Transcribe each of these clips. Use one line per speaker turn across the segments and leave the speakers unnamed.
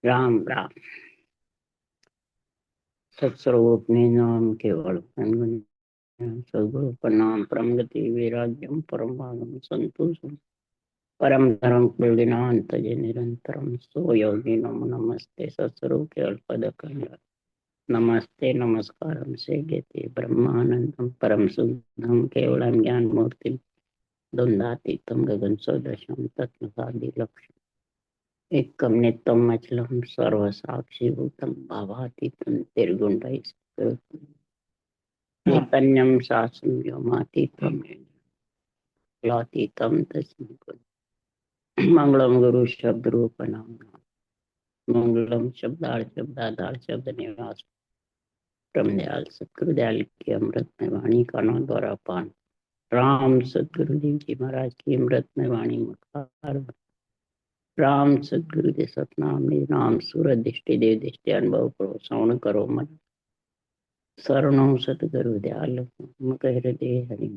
राम राम। सत्स्वरूप नाम केवल सद्गुरु प्रणाम परम गति वैराग्यम परम भागम संतोषम परम धर्म कुलदिनांत तजे निरंतरम सो योगी नमो नमस्ते सत्स्वरूप केवल पद खंड नमस्ते नमस्कारम से गति ब्रह्मानंदम परम शुद्धम केवलम ज्ञान मूर्ति द्वंद्वातीतम गगन सदृशम तत्वसादि लक्ष्य एकम नित्यम अचलम सर्वसाक्षीभूतम भावातीतम निर्गुणैः चैतन्यम शासनं व्योमातीतम लातीतम तस्मै मंगलम गुरु शब्द रूप नाम मंगलम शब्दार्थ शब्दाधार शब्द निवास परम दयाल सतगुरु दयाल की अमृत में वाणी का नाम द्वारा पान राम सतगुरु देव जी महाराज की अमृत में वाणी मुखार राम सतगुरु के सतनाम निज नाम सूरज दृष्टि देव दृष्टि अनुभव करो श्रवण करो मन शरणों सतगुरु दयाल मकर हृदय हरि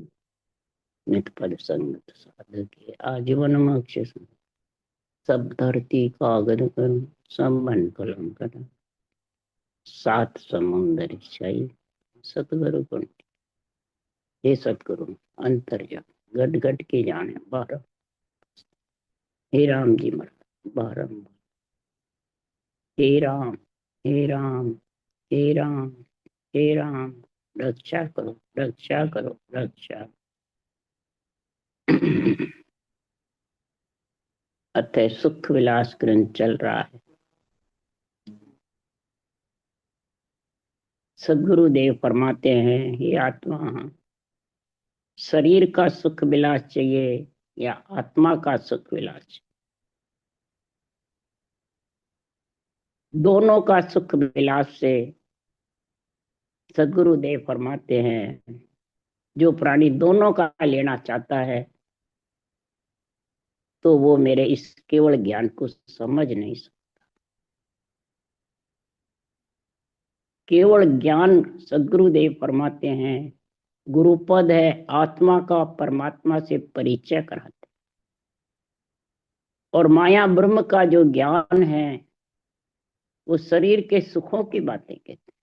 नित पद संगत साधक आजीवन मोक्ष सब धरती कागज करूं सब मन कलम करूं सात समुंदर छाई सतगुरु गुण हे सतगुरु अंतर्जाम गट गट के जाने बारह हे राम जी महाराज बारम्बार हे राम हे राम हे राम हे राम रक्षा करो रक्षा करो रक्षा अतः सुख विलास ग्रंथ चल रहा है। सदगुरु देव फरमाते हैं हे आत्मा शरीर का सुख विलास चाहिए या आत्मा का सुख विलास चाहिए? दोनों का सुख विलास से सदगुरु देव फरमाते हैं जो प्राणी दोनों का लेना चाहता है तो वो मेरे इस केवल ज्ञान को समझ नहीं सकता। केवल ज्ञान सदगुरु देव फरमाते हैं गुरुपद है, आत्मा का परमात्मा से परिचय कराते और माया ब्रह्म का जो ज्ञान है वो शरीर के सुखों की बातें कहते हैं।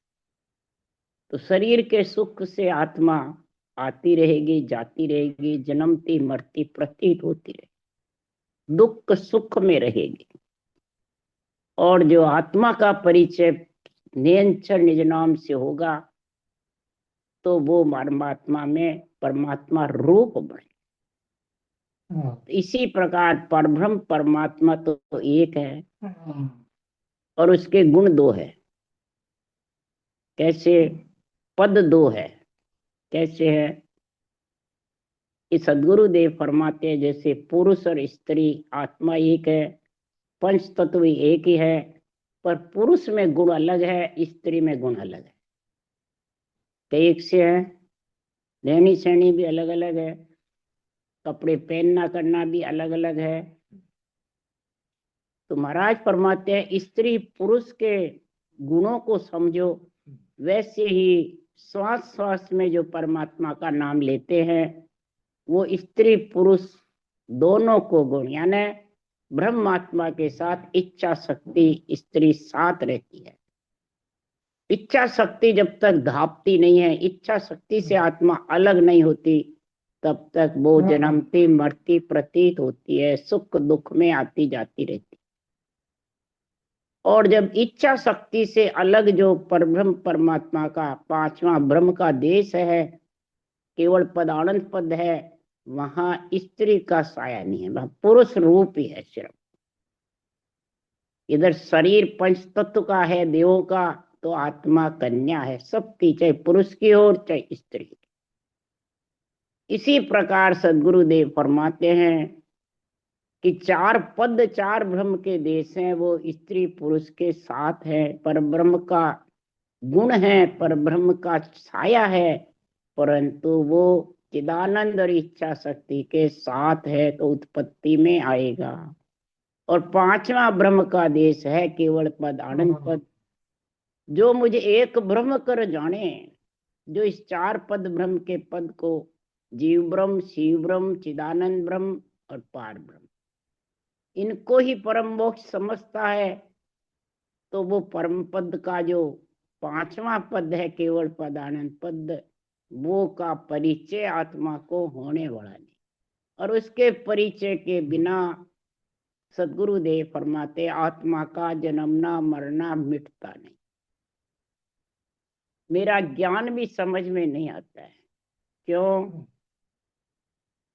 तो शरीर के सुख से आत्मा आती रहेगी जाती रहेगी जन्मती मरती प्रतीत होती रहेगी दुख सुख में रहेगी और जो आत्मा का परिचय निरंतर निज नाम से होगा तो वो परमात्मा में परमात्मा रूप बने। इसी प्रकार परब्रह्म परमात्मा तो एक है और उसके गुण दो है। कैसे? पद दो है। कैसे है? इस सदगुरु देव फरमाते हैं जैसे पुरुष और स्त्री आत्मा एक है, पंच तत्व एक ही है, पर पुरुष में गुण अलग है, स्त्री में गुण अलग है। एक से है, रहनी सहनी भी अलग अलग है, कपड़े पहनना करना भी अलग अलग है। तो महाराज फरमाते हैं स्त्री पुरुष के गुणों को समझो, वैसे ही श्वास श्वास में जो परमात्मा का नाम लेते हैं वो स्त्री पुरुष दोनों को गुण यानी ब्रह्मात्मा के साथ इच्छा शक्ति स्त्री साथ रहती है। इच्छा शक्ति जब तक धापती नहीं है, इच्छा शक्ति से आत्मा अलग नहीं होती, तब तक वो जन्मती मरती प्रतीत होती है, सुख दुख में आती जाती रहती। और जब इच्छा शक्ति से अलग जो परब्रह्म परमात्मा का पांचवा ब्रह्म का देश है, केवल पदानंद पद है, वहां स्त्री का साया नहीं है, वहां पुरुष रूप ही है सिर्फ। इधर शरीर पंच तत्व का है देवों का, तो आत्मा कन्या है सबकी, चाहे पुरुष की हो चाहे स्त्री की। इसी प्रकार सदगुरु देव फरमाते हैं कि चार पद चार ब्रह्म के देश हैं, वो स्त्री पुरुष के साथ है, पर ब्रह्म का गुण है, पर ब्रह्म का छाया है, परंतु वो चिदानंद और इच्छा शक्ति के साथ है तो उत्पत्ति में आएगा। और पांचवा ब्रह्म का देश है केवल पद आनंद पद। जो मुझे एक ब्रह्म कर जाने, जो इस चार पद ब्रह्म के पद को जीव ब्रह्म, शिव ब्रह्म, चिदानंद ब्रह्म और पार ब्रह्म, इनको ही परम मोक्ष समझता है तो वो परम पद का जो पांचवा पद है केवल पद आनंद पद, वो का परिचय आत्मा को होने वाला नहीं। और उसके परिचय के बिना सदगुरुदेव फरमाते आत्मा का जन्मना मरना मिटता नहीं। मेरा ज्ञान भी समझ में नहीं आता है। क्यों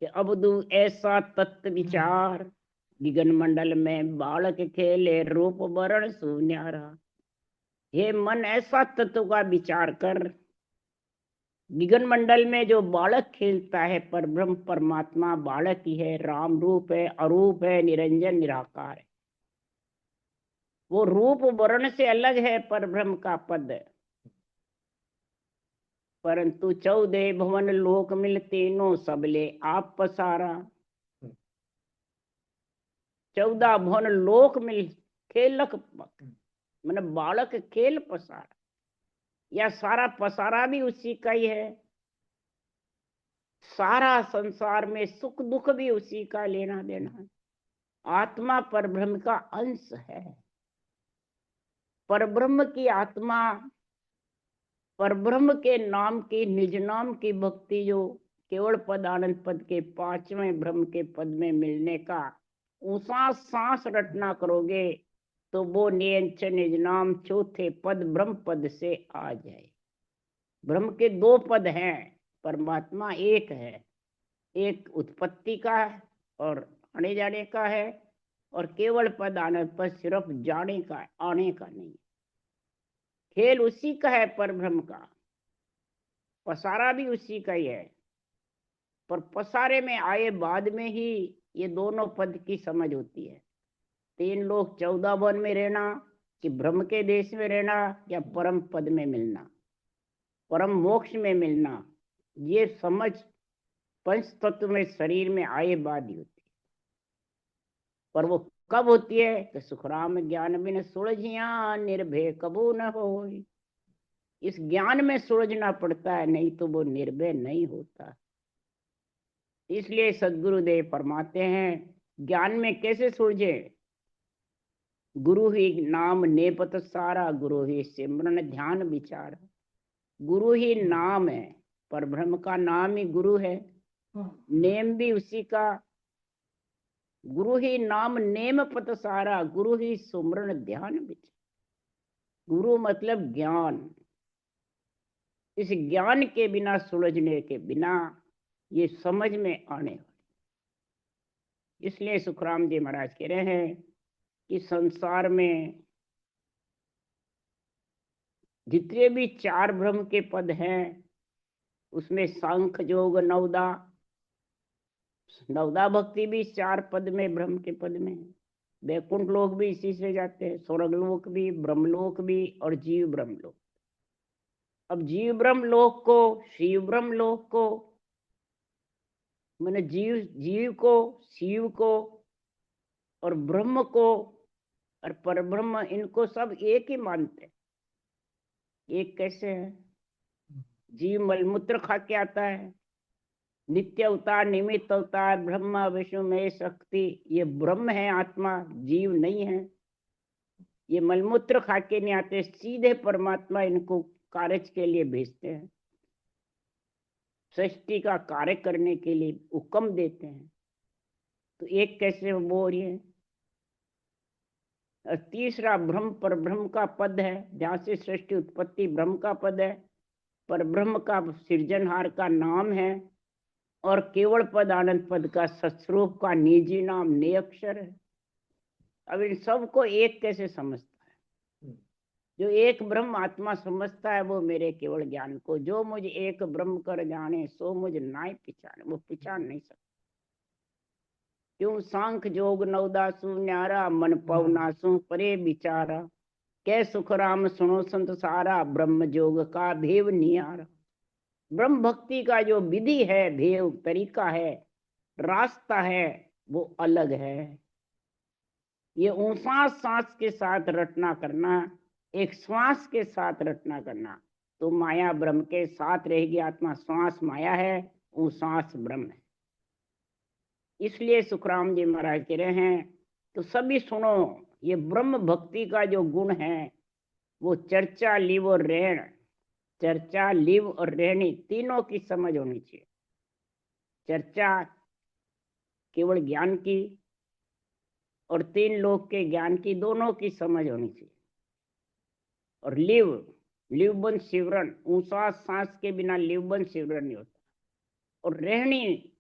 कि अब दू ऐसा तत्व विचार, गगन मंडल में बालक खेले रूप वर्ण सुन्यारा। हे मन, ऐसा तत्व का विचार कर, गगन मंडल में जो बालक खेलता है पर ब्रह्म परमात्मा बालक ही है, राम रूप है, अरूप है, निरंजन निराकार है। वो रूप वर्ण से अलग है पर ब्रह्म का पद, परंतु 14 भवन लोक मिल तीनों सबले आप पसारा। 14 भवन लोक मिल खेलक मतलब बालक खेल पसारा, या सारा पसारा भी उसी का ही है। सारा संसार में सुख दुख भी उसी का लेना देना है। आत्मा परब्रह्म का अंश है। परब्रह्म की आत्मा, परब्रह्म के नाम की, निज नाम की भक्ति जो केवल पद आनंद पद के पांचवें ब्रह्म के पद में मिलने का ऊंचा सांस रटना करोगे तो वो नियंच निज नाम चौथे पद ब्रह्म पद से आ जाए। ब्रह्म के 2 पद हैं, परमात्मा एक है, एक उत्पत्ति का है और आने जाने का है, और केवल पद आनंद पद सिर्फ जाने का, आने का नहीं। खेल उसी का है परब्रह्म का, पसारा भी उसी का ही है, पर पसारे में आए बाद में ही ये दोनों पद की समझ होती है। 3 लोग 14 वन में रहना कि ब्रह्म के देश में रहना या परम पद में मिलना, परम मोक्ष में मिलना, ये समझ पंच तत्व में शरीर में आए बाद ही होती है। पर वो कब होती है कि सुखराम ज्ञान बिन सुलझिया निर्भय कबू न हो। इस ज्ञान में सुलझना पड़ता है, नहीं तो वो निर्भय नहीं होता। इसलिए सदगुरुदेव फरमाते हैं ज्ञान में कैसे सुलझे। गुरु ही नाम नेपथ सारा, गुरु ही सिमरन ध्यान विचार। गुरु ही नाम है, पर ब्रह्म का नाम ही गुरु है, नेम भी उसी का। गुरु ही नाम नेम पत सारा, गुरु ही सुमरन ध्यान विचार। गुरु मतलब ज्ञान। इस ज्ञान के बिना, सुलझने के बिना ये समझ में आने वाली। इसलिए सुखराम जी महाराज कह रहे हैं कि संसार में जितने भी 4 ब्रह्म के पद हैं उसमें सांख्य योग नवदा, नवदा भक्ति भी 4 पद में ब्रह्म के पद में है। वैकुंठ लोक भी इसी से जाते हैं, स्वर्ग लोक भी, ब्रह्मलोक भी और जीव ब्रह्म लोक। अब जीव ब्रह्म लोक को, शिव ब्रह्म लोक को, मैंने जीव को, शिव को और ब्रह्म को और परब्रह्म, इनको सब एक ही मानते हैं। एक कैसे है? जीव मलमूत्र खा के आता है, नित्य अवतार, निमित्त अवतार, ब्रह्मा विष्णु में शक्ति, ये ब्रह्म है आत्मा, जीव नहीं है। ये मलमूत्र खा के नहीं आते, सीधे परमात्मा इनको कार्य के लिए भेजते हैं, सृष्टि का कार्य करने के लिए हुक्म देते हैं। तो एक कैसे वो हो रही है। और तीसरा ब्रह्म पर ब्रह्म का पद है, जहाँ से सृष्टि उत्पत्ति ब्रह्म का पद है, पर ब्रह्म का सृजनहार का नाम है, और केवल पद आनंद पद का सस्वरूप का निजी नाम ने अक्षर है। अब इन सबको एक कैसे समझता है? जो एक ब्रह्म आत्मा समझता है वो मेरे केवल ज्ञान को, जो मुझे एक ब्रह्म कर जाने सो मुझे नाय पिछाने, वो पिछान नहीं सकता। क्यों? सांख जोग नवदासु न्यारा, मन पवनासु परे विचारा। कै सुख राम सुनो संत सारा, ब्रह्म जोग का भेव नियारा। ब्रह्म भक्ति का जो विधि है, भेव तरीका है, रास्ता है, वो अलग है। ये ऊंसा सांस के साथ रटना करना, एक श्वास के साथ रटना करना, तो माया ब्रह्म के साथ रहेगी। आत्मा श्वास माया है वो सांस ब्रह्म है। इसलिए सुखराम जी महाराज कह रहे हैं तो सभी सुनो, ये ब्रह्म भक्ति का जो गुण है वो चर्चा लिव और रेण, चर्चा लिव और रेणी तीनों की समझ होनी चाहिए। चर्चा केवल ज्ञान की और तीन लोक के ज्ञान की, दोनों की समझ होनी चाहिए। और लिव, लिवबन सिवरण, ऊंचा सांस के बिना लिवबन सिवरण नहीं होता। और रहनी,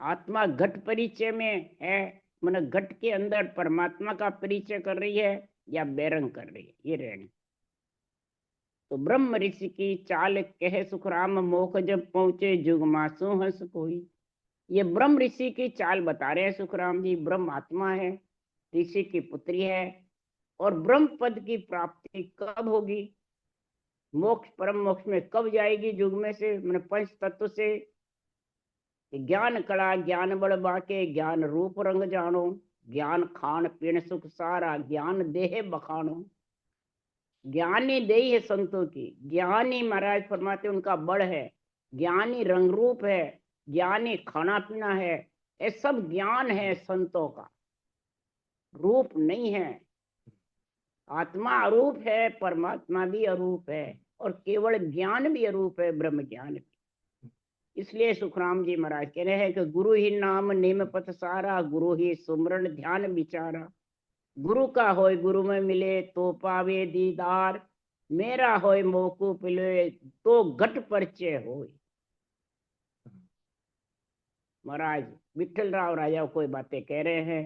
आत्मा घट परिचय में है, मन घट के अंदर परमात्मा का परिचय कर रही है या बैरंग कर रही है, ये रहनी। तो ब्रह्म ऋषि की चाल कह सुखराम, मोख जब पहुंचे जुग मासु हंस कोई। ये ब्रह्म ऋषि की चाल बता रहे हैं सुखराम जी। ब्रह्म आत्मा है, ऋषि की पुत्री है, और ब्रह्म पद की प्राप्ति कब होगी, मोक्ष परम मोक्ष में कब जाएगी, युग में से मैंने पंच तत्व से। ज्ञान कड़ा ज्ञान बड़ बाके, ज्ञान रूप रंग जानो, ज्ञान खान पीण सुख सारा, ज्ञान देह बखानो। ज्ञानी देही है संतों की, ज्ञानी महाराज फरमाते उनका बड़ है, ज्ञानी रंग रूप है, ज्ञानी खाना पीना है। ये सब ज्ञान है संतों का, रूप नहीं है। आत्मा अरूप है, परमात्मा भी अरूप है, और केवल ज्ञान भी अरूप है, ब्रह्म ज्ञान भी। इसलिए सुखराम जी महाराज कह रहे हैं कि गुरु ही नाम निम पथ सारा, गुरु ही सुमरण ध्यान विचारा। गुरु का होय गुरु में मिले तो पावे दीदार, मेरा होय मोकू पिले तो घट परिचय होय। महाराज विठल राव राजा कोई बातें कह रहे हैं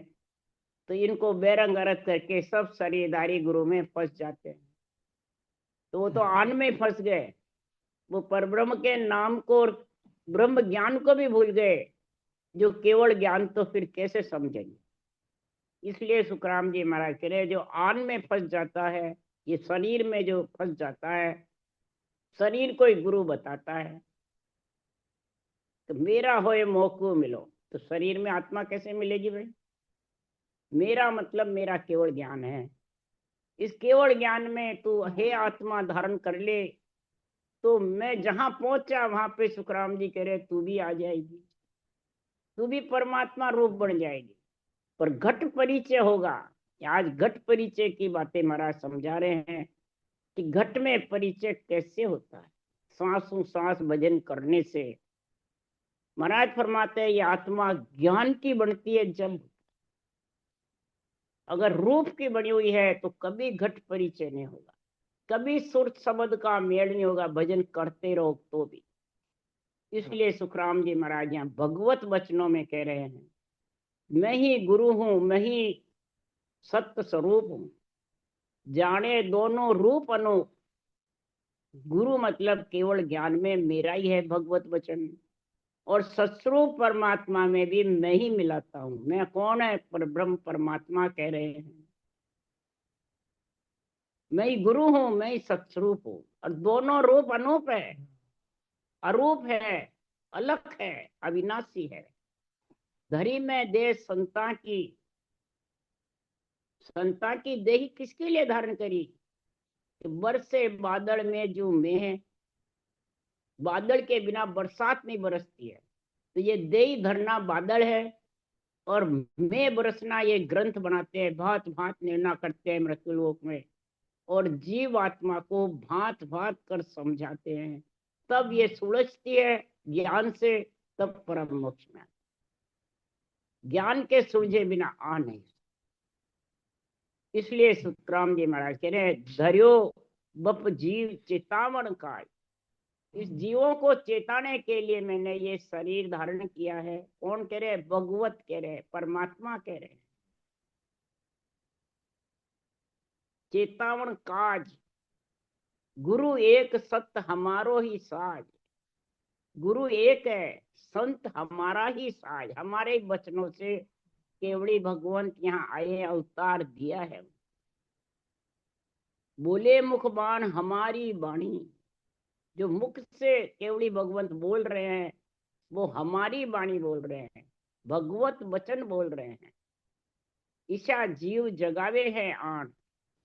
तो इनको बेरंग अर्थ करके सब शरीरदारी गुरु में फंस जाते हैं। तो वो तो आन में फंस गए, वो परब्रह्म के नाम को और ब्रह्म ज्ञान को भी भूल गए। जो केवल ज्ञान तो फिर कैसे समझेंगे। इसलिए सुखराम जी महाराज कह रहे जो आन में फंस जाता है, ये शरीर में जो फंस जाता है, शरीर को ही गुरु बताता है। तो मेरा होए मोको मिलो, तो शरीर में आत्मा कैसे मिलेगी भाई। मेरा मतलब मेरा केवल ज्ञान है। इस केवल ज्ञान में तू हे आत्मा धारण कर ले, तो मैं जहां पहुंचा वहां पे सुखराम जी कह रहे तू भी आ जाएगी, तू भी परमात्मा रूप बन जाएगी। पर घट परिचय होगा। आज घट परिचय की बातें महाराज समझा रहे हैं कि घट में परिचय कैसे होता है। सांसों सांस भजन करने से महाराज फरमाते हैं ये आत्मा ज्ञान की बनती है। जब अगर रूप की बनी हुई है तो कभी घट परिचय नहीं होगा, कभी सुर शब्द का मेल नहीं होगा, भजन करते रहो तो भी। इसलिए सुखराम जी महाराज यहाँ भगवत वचनों में कह रहे हैं मैं ही गुरु हूं, मैं ही सत्य स्वरूप हूं, जाने दोनों रूप अनूप। गुरु मतलब केवल ज्ञान में मेरा ही है भगवत वचन, और सत्स्वरूप परमात्मा में भी मैं ही मिलाता हूं। मैं कौन है, पर ब्रह्म परमात्मा कह रहे हैं। मैं ही गुरु हूं, मैं ही सत्स्वरूप हूं, और दोनों रूप अनूप है, अरूप है, अलग है, अविनाशी है। धरी में देह संता की देही किसके लिए धारण करी, कि बरसे बादल में जो मैं है, बादल के बिना बरसात नहीं बरसती है। तो ये देही धरना बादल है, और मैं बरसना ये ग्रंथ बनाते हैं, भांत भांत निर्णय करते हैं मृत्युलोक में, और जीव आत्मा को भांत भांत कर समझाते हैं। तब ये सुलझती है ज्ञान से, तब परम मोक्ष में। ज्ञान के सुलझे बिना आ नहीं। इसलिए सुखराम जी महाराज कह रहे हैं धर्यो बप जीव चेतावन का। इस जीवों को चेताने के लिए मैंने ये शरीर धारण किया है। कौन कह रहे, भगवत कह रहे, परमात्मा कह रहे। चेतावन काज, गुरु एक सत्य हमारो ही साज। गुरु एक है, संत हमारा ही साज, हमारे वचनों से केवड़ी भगवंत यहाँ आए, अवतार दिया है। बोले मुखबान हमारी वाणी, जो मुख से केवड़ी भगवंत बोल रहे हैं वो हमारी वाणी बोल रहे हैं, भगवत वचन बोल रहे हैं। ईशा जीव जगावे है आन,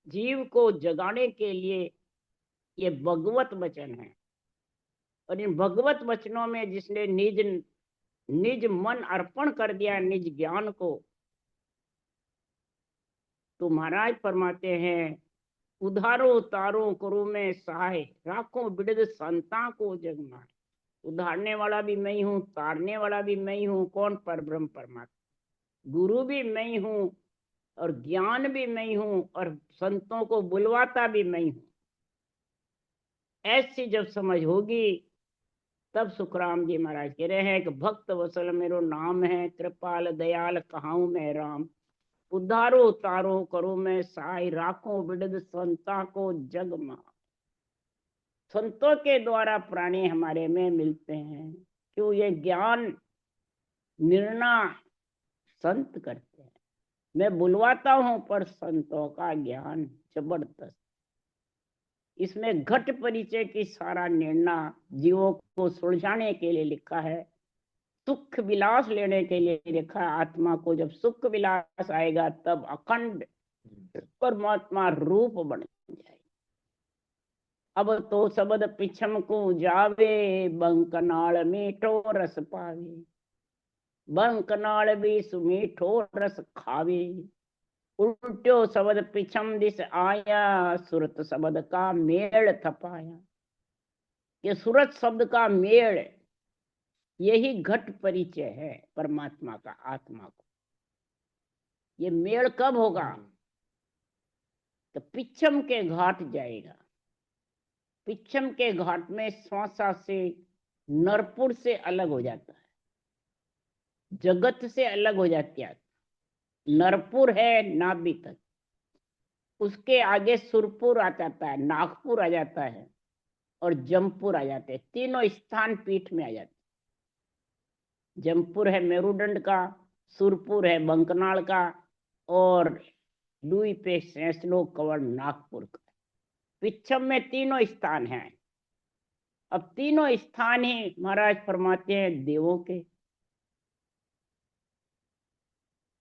जीव को जगाने के लिए ये भगवत वचन है। और इन भगवत वचनों में जिसने निज निज मन अर्पण कर दिया, निज ज्ञान को, तो महाराज फरमाते हैं, उधारो तारो करो मैं सहाय, राखो बिड़द संता को जग मार। उधारने वाला भी मैं ही हूँ, तारने वाला भी मैं ही हूँ। कौन? पर ब्रह्म परमात्मा। गुरु भी मैं ही हूँ, और ज्ञान भी मैं ही हूँ, और संतों को बुलवाता भी मैं ही हूँ। ऐसी जब समझ होगी, तब सुखराम जी महाराज कह रहे हैं कि भक्त वसल मेरो नाम है, कृपाल दयाल कहाऊं मैं राम। उद्धारो तारो करो मैं साई, राखो बिड़द संता को जग मां। संतों के द्वारा प्राणी हमारे में मिलते हैं। क्यों? ये ज्ञान निर्णय संत करते हैं। मैं बुलवाता हूं, पर संतों का ज्ञान जबरदस्त। इसमें घट परिचय की सारा निर्णय जीवों को सुलझाने के लिए लिखा है, सुख विलास लेने के लिए लिखा है। आत्मा को जब सुख विलास आएगा, तब अखंड परमात्मा रूप बन जाए। अब तो शब्द पिछम को जावे, बंकनाल मीठो रस पावे। बंकनाल भी सुमीठो रस खावे, उल्टो शब्द पिछम दिस आया, सुरत शब्द का मेल थपाया। ये सुरत शब्द का मेल, यही घट परिचय है परमात्मा का आत्मा को। ये मेल कब होगा? तो पिछम के घाट जाएगा। पिछम के घाट में श्वासा से नरपुर से अलग हो जाता है, जगत से अलग हो जाती है। नरपुर है नाभि तक, उसके आगे सुरपुर आ जाता है, नागपुर आ जाता है, और जमपुर आ जाते हैं। तीनों स्थान पीठ में आ जाते हैं। जमपुर है मेरुदंड का, सुरपुर है बंकनाल का, और दुई पे सैसलो कवर नागपुर का। पिछम में तीनों स्थान हैं। अब तीनों स्थान ही महाराज फरमाते हैं देवों के।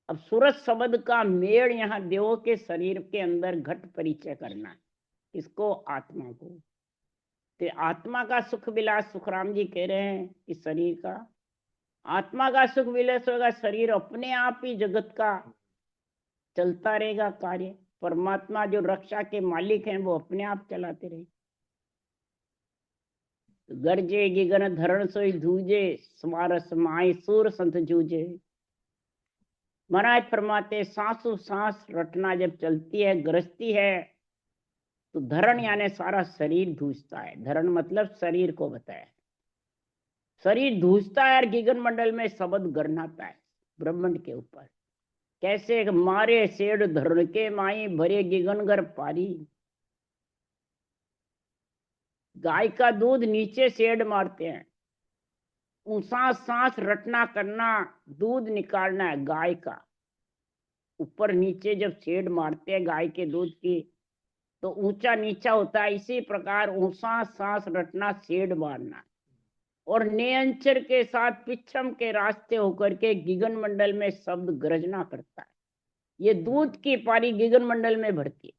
अब सूरज शब्द का मेल यहाँ देवों के शरीर के अंदर घट परिचय करना है। इसको? आत्मा को। तो आत्मा का सुख विलास सुखराम जी कह रहे हैं कि शरीर का, आत्मा का सुख विलास होगा, शरीर अपने आप ही जगत का चलता रहेगा कार्य। परमात्मा जो रक्षा के मालिक हैं, वो अपने आप चलाते रहे। गरजे गिगन धरण सोई धूजे, समारस माई सूर संत जूझे। महाराज फरमाते, सांसों सांस रटना जब चलती है, गरजती है, तो धरण यानी सारा शरीर धूजता है। धरण मतलब शरीर को बताया। शरीर धूजता है और गिगन मंडल में शब्द गरनाता है ब्रह्मांड के ऊपर। कैसे? मारे सेड धरण के माई, भरे गिगन घर पारी। गाय का दूध नीचे सेड मारते हैं, ऊंचा सांस रटना करना, दूध निकालना है गाय का। ऊपर नीचे जब सेड मारते हैं गाय के दूध की, तो ऊंचा नीचा होता है। इसी प्रकार ऊंचा सांस रटना, सेड मारना, और नियंचर के साथ पिछम के रास्ते होकर के गिगन मंडल में शब्द गरजना करता है। ये दूध की पारी गिगन मंडल में भरती है।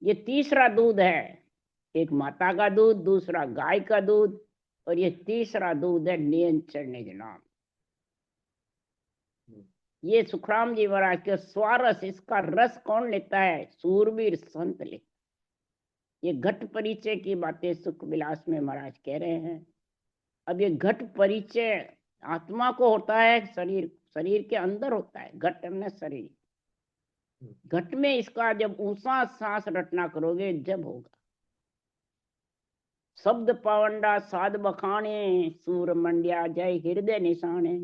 ये तीसरा दूध है। एक माता का दूध, दूसरा गाय का दूध, और ये तीसरा दूध है नियंचर निज नाम। ये सुखराम जी महाराज के स्वारस, इसका रस कौन लेता है? सूरवीर संत लेता। ये घट परिचय की बातें सुख विलास में महाराज कह रहे हैं। अब ये घट परिचय आत्मा को होता है, शरीर शरीर के अंदर होता है। घट में शरीर, घट में इसका जब ऊंचा सांस रटना करोगे, जब होगा। शब्द पावंडा साध बखाने, सूर मंडिया जय हृदय निशाने।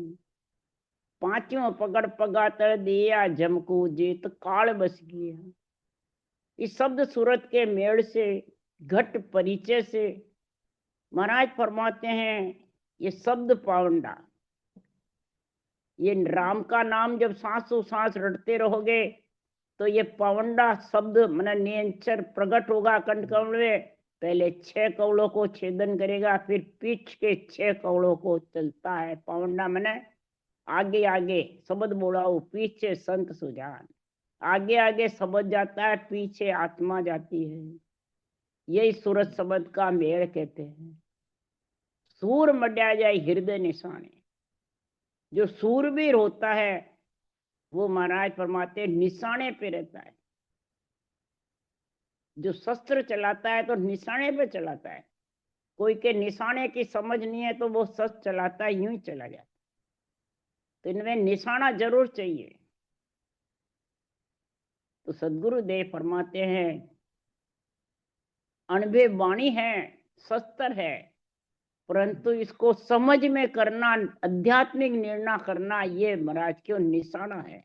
पांचों पकड़ पगा तर दिया, जमकू जीत काल बस गया। इस शब्द सूरत के मेल से, घट परिचय से महाराज फरमाते हैं, ये शब्द पावंडा, ये राम का नाम जब सांसों सांस रटते रहोगे, तो ये पावंडा शब्द मन नियंचर प्रकट होगा कंठ कमल में। पहले 6 कवलों को छेदन करेगा, फिर पीठ के 6 कवलों को चलता है। पावंडा मने आगे आगे शब्द बोलाओ, पीछे संत सुजान। आगे आगे शब्द जाता है, पीछे आत्मा जाती है। यही सूरत शब्द का मेल कहते हैं। सूर मड्या जाए हृदय निशाने। जो सूरवीर होता है वो महाराज फरमाते निशाने पे रहता है। जो शस्त्र चलाता है तो निशाने पे चलाता है। कोई के निशाने की समझ नहीं है तो वो शस्त्र चलाता है, यूं ही चला जाता। तो इनमें निशाना जरूर चाहिए। तो सदगुरु देव फरमाते हैं अनभे वाणी है, शस्त्र है, परंतु इसको समझ में करना, आध्यात्मिक निर्णय करना, ये महाराज क्यों निशाना है।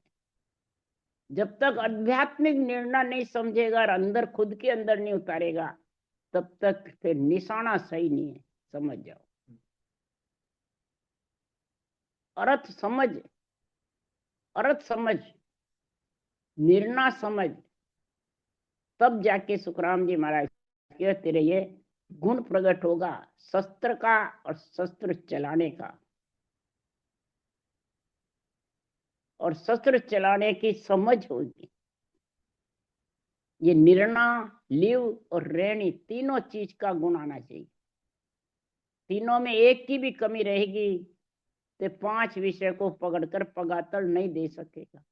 जब तक आध्यात्मिक निर्णय नहीं समझेगा और अंदर खुद के अंदर नहीं उतारेगा तब तक फिर निशाना सही नहीं है। समझ जाओ, अर्थ समझ, अर्थ समझ, निर्णय समझ, तब जाके सुखराम जी महाराज के तेरे ये गुण प्रकट होगा, शस्त्र का और शस्त्र चलाने का। और शस्त्र चलाने की समझ होगी। ये निर्णय, लिव और रेणी तीनों चीज का गुण आना चाहिए। तीनों में एक की भी कमी रहेगी तो 5 विषय को पकड़कर पगातल नहीं दे सकेगा,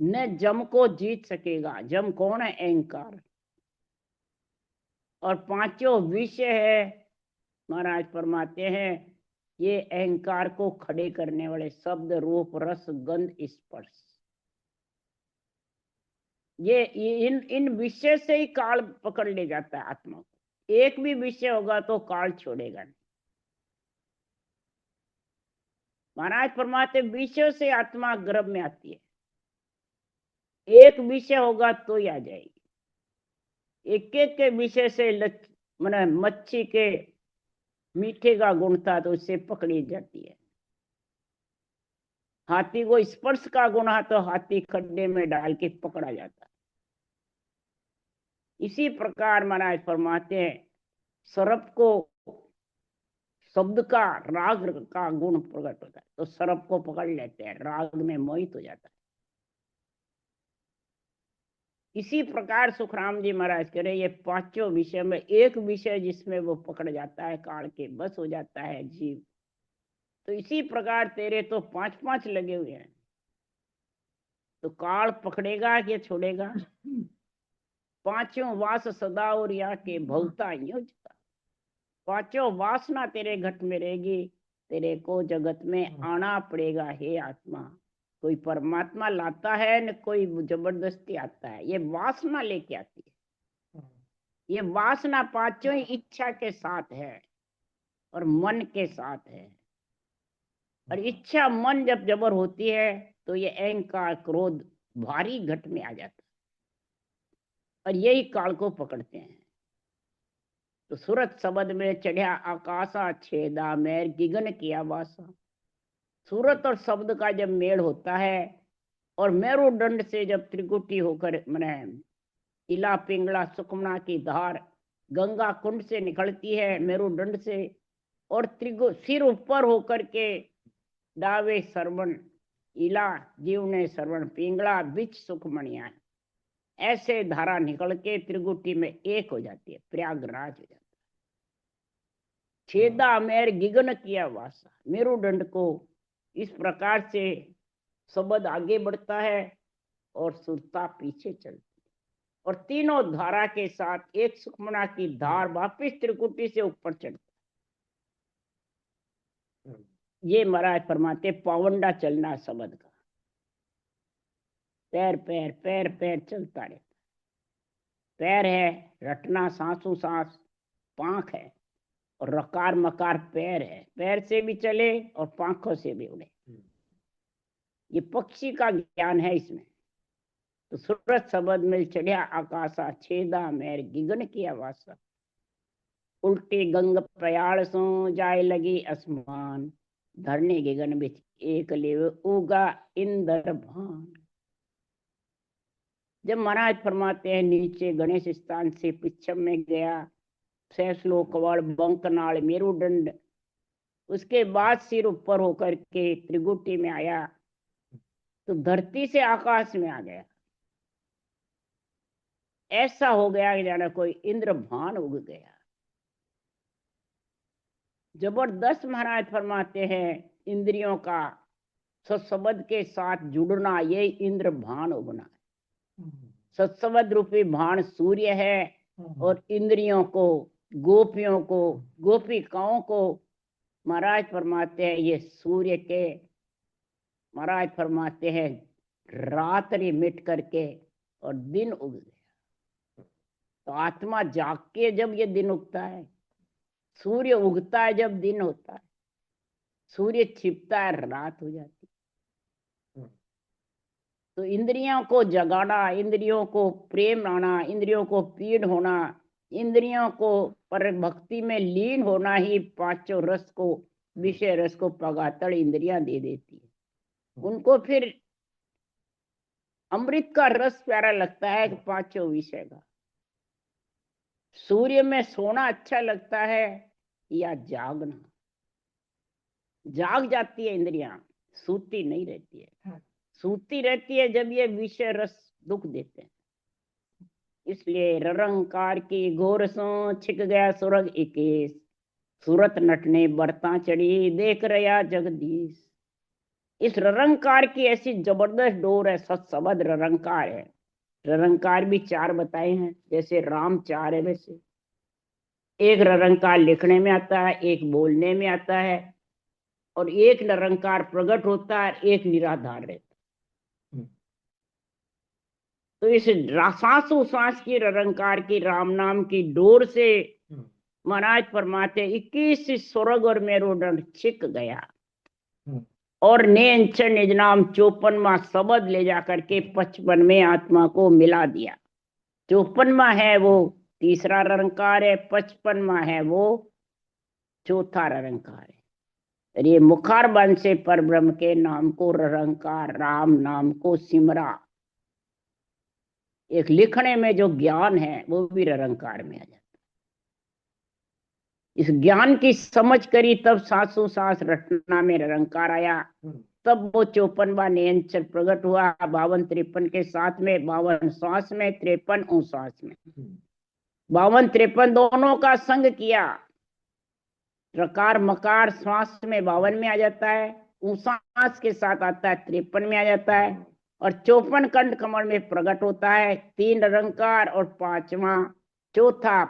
न जम को जीत सकेगा। जम कौन है? अहंकार। और 5 विषय है महाराज फरमाते हैं ये अहंकार को खड़े करने वाले शब्द, रूप, रस, गंध, स्पर्श। ये इन विषय से ही काल पकड़ ले जाता है आत्मा को। एक भी विषय होगा तो काल छोड़ेगा नहीं। महाराज फरमाते विषय से आत्मा गर्भ में आती है। एक विषय होगा तो ही आ जाएगी। एक एक के विषय से मैंने मच्छी के मीठे का गुण था तो उससे पकड़ी जाती है। हाथी को स्पर्श का गुण है तो हाथी खड्डे में डाल के पकड़ा जाता है। इसी प्रकार महाराज फरमाते हैं सर्प को शब्द का, राग का गुण प्रकट होता है तो सर्प को पकड़ लेते हैं, राग में मोहित हो जाता है। इसी प्रकार सुखराम जी महाराज कह रहे ये 5 विषय में एक विषय जिसमें वो पकड़ जाता है, काल के बस हो जाता है जीव। तो इसी प्रकार तेरे तो 5 लगे हुए हैं, तो काल पकड़ेगा कि छोड़ेगा? 5 वास सदा और या के भवता यूं। 5 वासना तेरे घट में रहेगी, तेरे को जगत में आना पड़ेगा। हे आत्मा, कोई परमात्मा लाता है न कोई जबरदस्ती आता है, ये वासना लेके आती है। ये वासना 5 ही इच्छा के साथ है और मन के साथ है। और इच्छा मन जब जबर होती है तो ये अहंकार, क्रोध भारी घट में आ जाता है और यही काल को पकड़ते हैं। तो सूरत शब्द में चढ़िया आकाशा, छेदा मैर गिगन किया वासा। सूरत और शब्द का जब मेल होता है और मेरुदंड से जब त्रिकुटी होकर मैंने इला, पिंगला, सुखमना की धार गंगा कुंड से निकलती है मेरुदंड से, और सिर ऊपर होकर के दावे सरवण, इला जीव ने सरवण, पिंगला बीच सुखमणिया है, ऐसे धारा निकल के त्रिकुटी में एक हो जाती है, प्रयागराज हो जाता है। छेदा मैर गिगन किया वासा, मेरुदंड को इस प्रकार से शब्द आगे बढ़ता है और सुरता पीछे चलती है। और तीनों धारा के साथ एक सुखमना की धार वापिस त्रिकुटी से ऊपर चढ़ती। ये महाराज फरमाते पावंडा चलना शब्द का, पैर पैर पैर पैर चलता रहता। पैर है रटना, सांसों सांस, पांख है, और रकार मकार पैर है। पैर से भी चले और पांखों से भी उड़े। ये पक्षी का ज्ञान है इसमें। तो सूरत शब्द में चढ़िया आकाशा, छेदा मैर गिगन किया वासा। उल्टी गंग प्रयाण सो जाए लगी आसमान, धरने गिगन बिच एक लेव उगा इंद्र भान। जब महाराज फरमाते हैं नीचे गणेश स्थान से पिछम में गया, सैसलो कवाड़ बंकनाल मेरुदंड, उसके बाद सिर ऊपर होकर के त्रिकुटी में आया तो धरती से आकाश में आ गया। ऐसा हो गया कि जाना कोई इंद्र भान उग गया। जबरदस्त महाराज फरमाते हैं इंद्रियों का सत्सबद के साथ जुड़ना, ये इंद्र भान उगना है। सत्सबद रूपी भान सूर्य है और इंद्रियों को, गोपियों को, गोपिकाओं को महाराज फरमाते हैं ये सूर्य के, महाराज फरमाते हैं रात्रि मिट करके और दिन उग गया। तो आत्मा जाग के जब ये दिन उगता है, सूर्य उगता है जब दिन होता है, सूर्य छिपता है रात हो जाती है। तो इंद्रियों को जगाना, इंद्रियों को प्रेम आना, इंद्रियों को पीड़ होना, इंद्रियों को पर भक्ति में लीन होना ही पांचों रस को, विषय रस को पगातड़ इंद्रियां दे देती है। उनको फिर अमृत का रस प्यारा लगता है, पांचों विषय का। सूर्य में सोना अच्छा लगता है या जागना? जाग जाती है इंद्रियां, सूती नहीं रहती है। सूती रहती है जब ये विषय रस दुख देते हैं। इसलिए ररंकार की घोर सो छिक गया सुरग इकेश, सूरत नटने बरता चढ़ी देख रहा जगदीश। इस ररंकार की ऐसी जबरदस्त डोर है, सत्सबद ररंकार है। ररंकार भी चार बताए हैं, जैसे राम चार है वैसे। एक ररंकार लिखने में आता है, एक बोलने में आता है, और एक निरंकार प्रकट होता है, एक निराधार रहता है। तो इस सांसों सांस की ररंकार की राम नाम की डोर से महाराज फरमाते 21 स्वर्ग और मेरुदंड छिक गया, और नेंचर निज नाम 54वां शब्द ले जाकर के 55वें आत्मा को मिला दिया। 54वां है वो तीसरा ररंकार है, 55वां है वो चौथा ररंकार है। ये मुखार बन से पर ब्रह्म के नाम को ररंकार, राम नाम को सिमरा। एक लिखने में जो ज्ञान है वो भी ररंकार में आ जाता है। इस ज्ञान की समझ करी तब सांसों सांस रटना में ररंकार आया। तब वो 54वां नियंचर प्रकट हुआ 52-53 के साथ में, 52 श्वास में, 53 श्वास में। 52-53 दोनों का संग किया। रकार मकार श्वास में 52 में आ जाता है, सांस के साथ आता है 53 में आ जाता है, और 54 कंठ कमल में प्रकट होता है 3 रंकार, और 5वां चौथा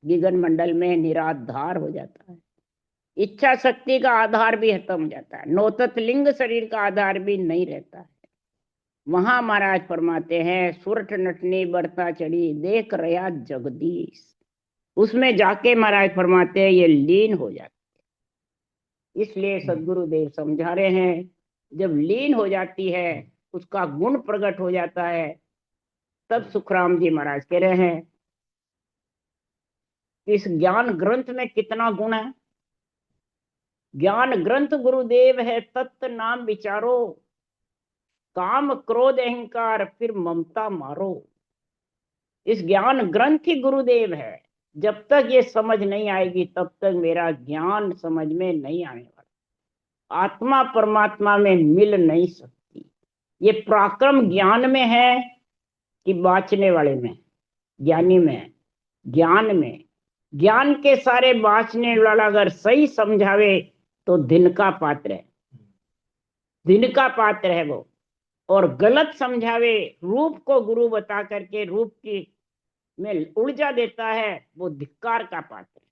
गगन मंडल में निराधार हो जाता है। इच्छा शक्ति का आधार भी खत्म हो जाता है, नौतत लिंग शरीर का आधार भी नहीं रहता है। वहां महाराज फरमाते हैं सुरठ नटनी बरता चढ़ी देख रहा जगदीश। उसमें जाके महाराज फरमाते हैं ये लीन हो जाते हैं। इसलिए सदगुरुदेव समझा रहे हैं जब लीन हो जाती है, उसका गुण प्रकट हो जाता है, तब सुखराम जी महाराज कह रहे हैं इस ज्ञान ग्रंथ में कितना गुण है। ज्ञान ग्रंथ गुरुदेव है तत्व नाम विचारो, काम क्रोध अहंकार फिर ममता मारो। इस ज्ञान ग्रंथ ही गुरुदेव है। जब तक ये समझ नहीं आएगी तब तक मेरा ज्ञान समझ में नहीं आने वाला, आत्मा परमात्मा में मिल नहीं सकती। ये पराक्रम ज्ञान में है कि बाँचने वाले में, ज्ञानी में, ज्ञान में। ज्ञान के सारे बाँचने वाला अगर सही समझावे तो दिन का पात्र है, दिन का पात्र है वो। और गलत समझावे, रूप को गुरु बता करके रूप की में उलझा देता है, वो धिक्कार का पात्र है।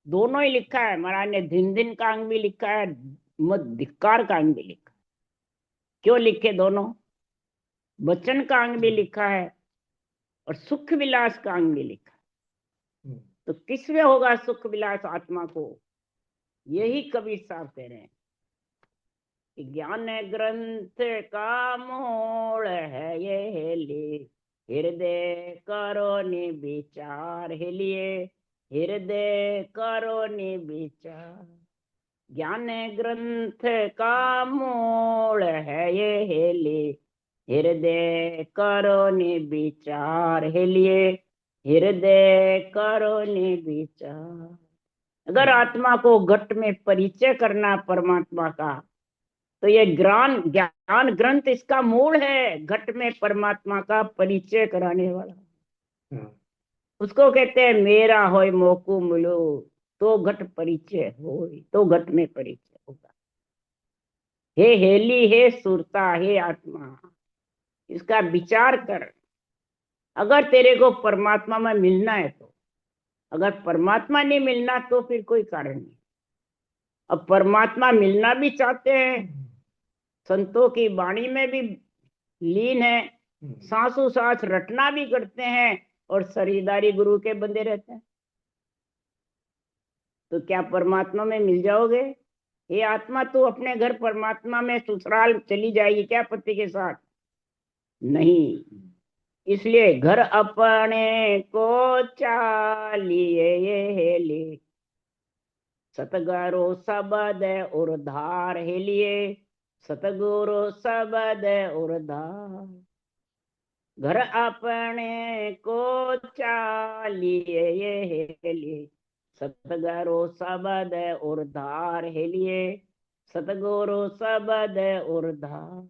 दोनों ही लिखा है महाराज ने, दिन दिन का अंग भी लिखा है, मत धिक्कार का अंग भी लिखा है। क्यों लिखे दोनों? वचन का अंग भी लिखा है और सुख विलास का अंग भी लिखा है। तो किसमें होगा सुख विलास आत्मा को? यही कबीर साहब कह रहे हैं कि ज्ञान ग्रंथ का मोड़ है ये लिए, हृदय करो निविचार लिए, हृदय करो निविचार। ज्ञान ग्रंथ का मोड़ है ये लिए, हृदय करो निविचार लिए, हृदय करो निविचार। अगर आत्मा को घट में परिचय करना परमात्मा का, तो ये ज्ञान ग्रंथ इसका मूल है, घट में परमात्मा का परिचय कराने वाला। उसको कहते हैं मेरा होय मोकू मिलो, तो घट परिचय हो, तो घट में परिचय होगा। हे हेली, हे सुरता, हे आत्मा, इसका विचार कर। अगर तेरे को परमात्मा में मिलना है तो, अगर परमात्मा नहीं मिलना तो फिर कोई कारण नहीं। अब परमात्मा मिलना भी चाहते हैं, संतों की वाणी में भी लीन है, सांसों सांस रटना भी करते हैं, और शरीरदारी गुरु के बंदे रहते हैं। तो क्या परमात्मा में मिल जाओगे? ये आत्मा तू अपने घर परमात्मा में ससुराल चली जाएगी क्या पति के साथ? नहीं। इसलिए घर अपने को चालिए ये ले, सतगुरु शब्द और धार हेलिए, सतगुरु शब्द और धार। घर अपने को चालिए ये हेलिए, सतगुरु शब्द और धार हेलिए, सतगुरु शब्द और धार।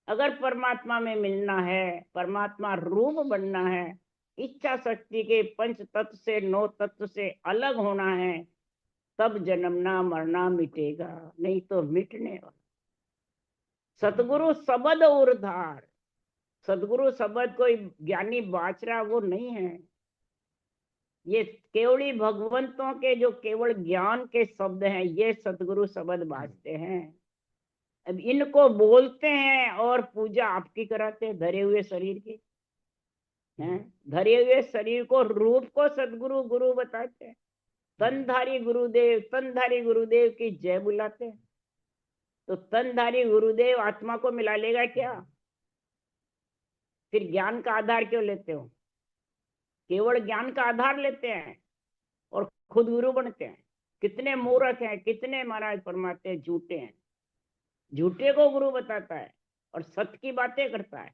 अगर परमात्मा में मिलना है, परमात्मा रूप बनना है, इच्छा शक्ति के पंच तत्व से, नौ तत्व से अलग होना है, तब जन्मना मरना मिटेगा, नहीं तो मिटने वाला। सतगुरु शब्द और धार, सदगुरु शब्द कोई ज्ञानी बाचरा वो नहीं है, ये केवली भगवंतों के जो केवल ज्ञान के शब्द हैं, ये सदगुरु शब्द बाजते हैं। अब इनको बोलते हैं और पूजा आपकी कराते हैं, धरे हुए शरीर की हैं, धरे हुए शरीर को, रूप को सदगुरु गुरु बताते हैं। तनधारी गुरुदेव, तनधारी गुरुदेव की जय बुलाते हैं। तो तनधारी गुरुदेव आत्मा को मिला लेगा क्या? फिर ज्ञान का आधार क्यों लेते हो? केवल ज्ञान का आधार लेते हैं और खुद गुरु बनते हैं। कितने मूर्ख हैं, कितने महाराज परमात्मा झूठे हैं। झूठे को गुरु बताता है और सत्य की बातें करता है।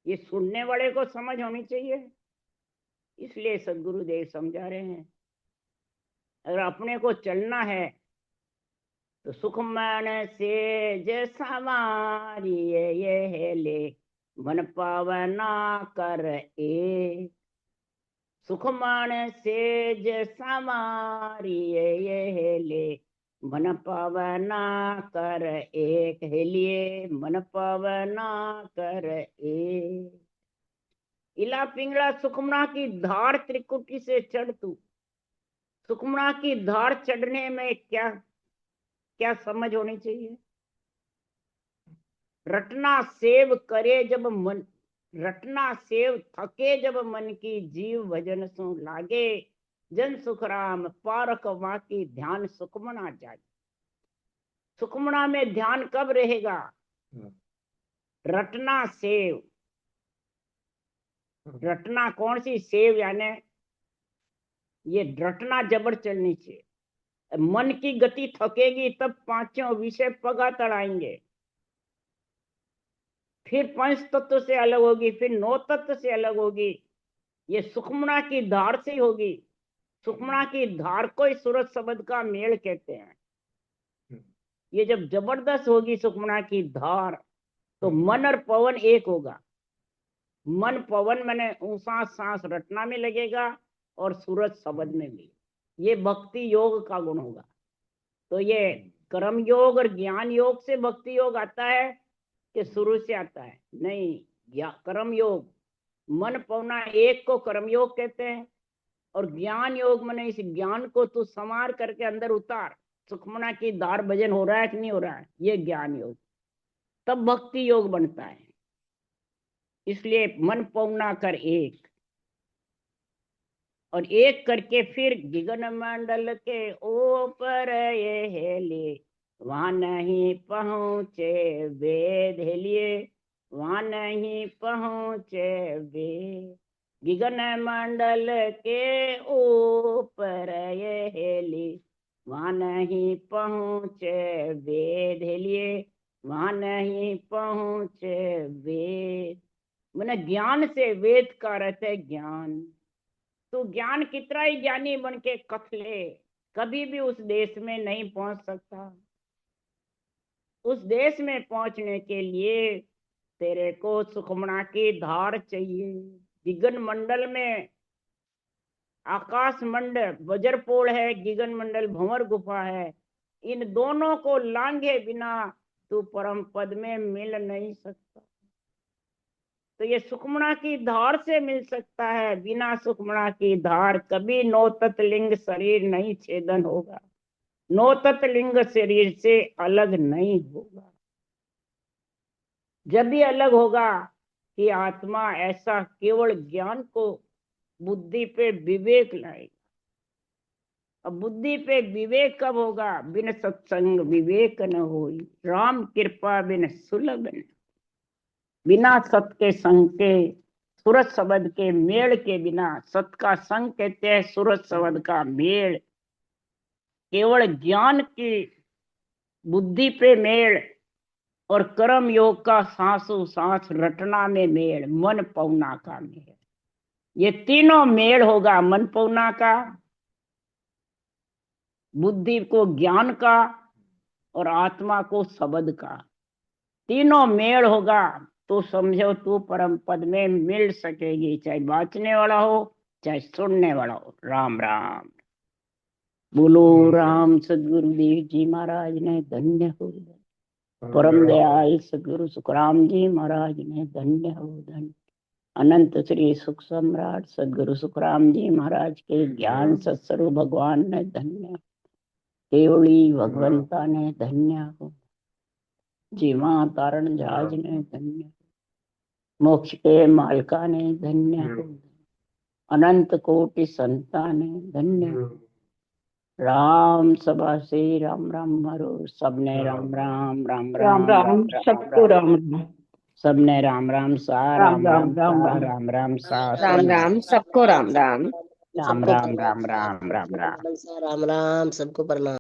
ये सुनने वाले को समझ होनी चाहिए। इसलिए सदगुरुदेव समझा रहे हैं, अगर अपने को चलना है तो सुखमन से जैसा मारी ये ले, मन पावना कर ए। सुखमन से जैसा मारी ये ले, मन पावना कर एक हेलिए, मन पावना कर ए। इला पिंगला सुखमना की धार त्रिकुटी से चढ़ तू। सुखमना की धार चढ़ने में क्या क्या समझ होनी चाहिए? रटना सेव करे जब मन, रटना सेव थके जब मन की, जीव भजन सो लागे, जन सुख राम पारक वाकी, ध्यान सुखमना जागे। सुखमना में ध्यान कब रहेगा? रटना सेव। रटना कौन सी सेव? यानी ये रटना जबर चलनी चाहिए। मन की गति थकेगी तब पांचों विषय पगा तड़ाएंगे, फिर पंच तत्व से अलग होगी, फिर नौ तत्व से अलग होगी। ये सुखमना की धार से होगी। सुखमना की धार को ही सूरज शब्द का मेल कहते हैं। ये जब जबरदस्त होगी सुखमना की धार, तो मन और पवन एक होगा। मन पवन मैंने ऊंसा सांस रटना में लगेगा और सूरज शब्द में भी। ये भक्ति योग का गुण होगा। तो ये कर्म योग और ज्ञान योग से भक्ति योग आता है कि शुरू से आता है? नहीं, या कर्म योग, मन पवना एक को कर्म योग कहते हैं, और ज्ञान योग मैंने इस ज्ञान को तू समार करके अंदर उतार। सुखमना की धार भजन हो रहा है कि नहीं हो रहा है, ये ज्ञान योग, तब भक्ति योग बनता है। इसलिए मन पवना कर एक, और एक करके फिर गगन मंडल के ऊपर ये हेले, वहां नहीं पहुंचे वेद हेलिए, वहां नहीं पहुंचे वेद। गगन मंडल के ऊपर ये हेली, वहां नहीं पहुंचे वेद हेलिए, वहां नहीं पहुंचे वेद। मैंने ज्ञान से, वेद का अर्थ है ज्ञान। तो ज्ञान कितना ही ज्ञानी बन के कथ ले, कभी भी उस देश में नहीं पहुंच सकता। उस देश में पहुंचने के लिए तेरे को सुखमना की धार चाहिए। गगन मंडल में आकाश मंडल वज्रपोल है, गगन मंडल भंवर गुफा है, इन दोनों को लांघे बिना तू परम पद में मिल नहीं सकता। तो ये सुखमणा की धार से मिल सकता है, बिना सुखमणा की धार कभी नौ तत्लिंग शरीर नहीं छेदन होगा, नौ तत्लिंग शरीर से अलग नहीं होगा। जब भी अलग होगा कि आत्मा ऐसा केवल ज्ञान को बुद्धि पे विवेक लाएगा। अब बुद्धि पे विवेक कब होगा? बिन सत्संग विवेक न होई, राम कृपा बिन सुलभ न। बिना सत के संग के, सूरत शब्द के मेल के बिना, सत का संग कहते हैं सूरत शब्द का मेल, केवल ज्ञान की बुद्धि पे मेल और कर्म योग का सांसों सांस रटना में मेल, मन पौना का मेल। ये तीनों मेल होगा, मन पौना का, बुद्धि को ज्ञान का और आत्मा को शब्द का, तीनों मेल होगा तो समझो तू परम पद में मिल सकेगी, चाहे बाँचने वाला हो चाहे सुनने वाला हो। राम राम बोलो। राम सदगुरुदेव जी महाराज ने धन्य हो, परम दयाल सदगुरु सुखराम जी महाराज ने धन्य हो, धन्य। अनंत श्री सुख सम्राट सदगुरु सुखराम जी महाराज के ज्ञान सत्स्वरूप भगवान ने धन्य, केवली भगवंता ने धन्य हो, जीवा तारण जहाज ने धन्य, मोक्ष के मालका ने धन्य हो, अनंत कोटि संता ने धन्य। राम सभा से राम राम मारो, सबने राम राम राम
राम राम सबको राम राम,
सबने राम राम सा
राम
राम
राम
राम
राम
राम राम सा
राम राम सबको राम राम,
राम
सबको
राम राम राम राम राम
राम राम सबको प्रणाम।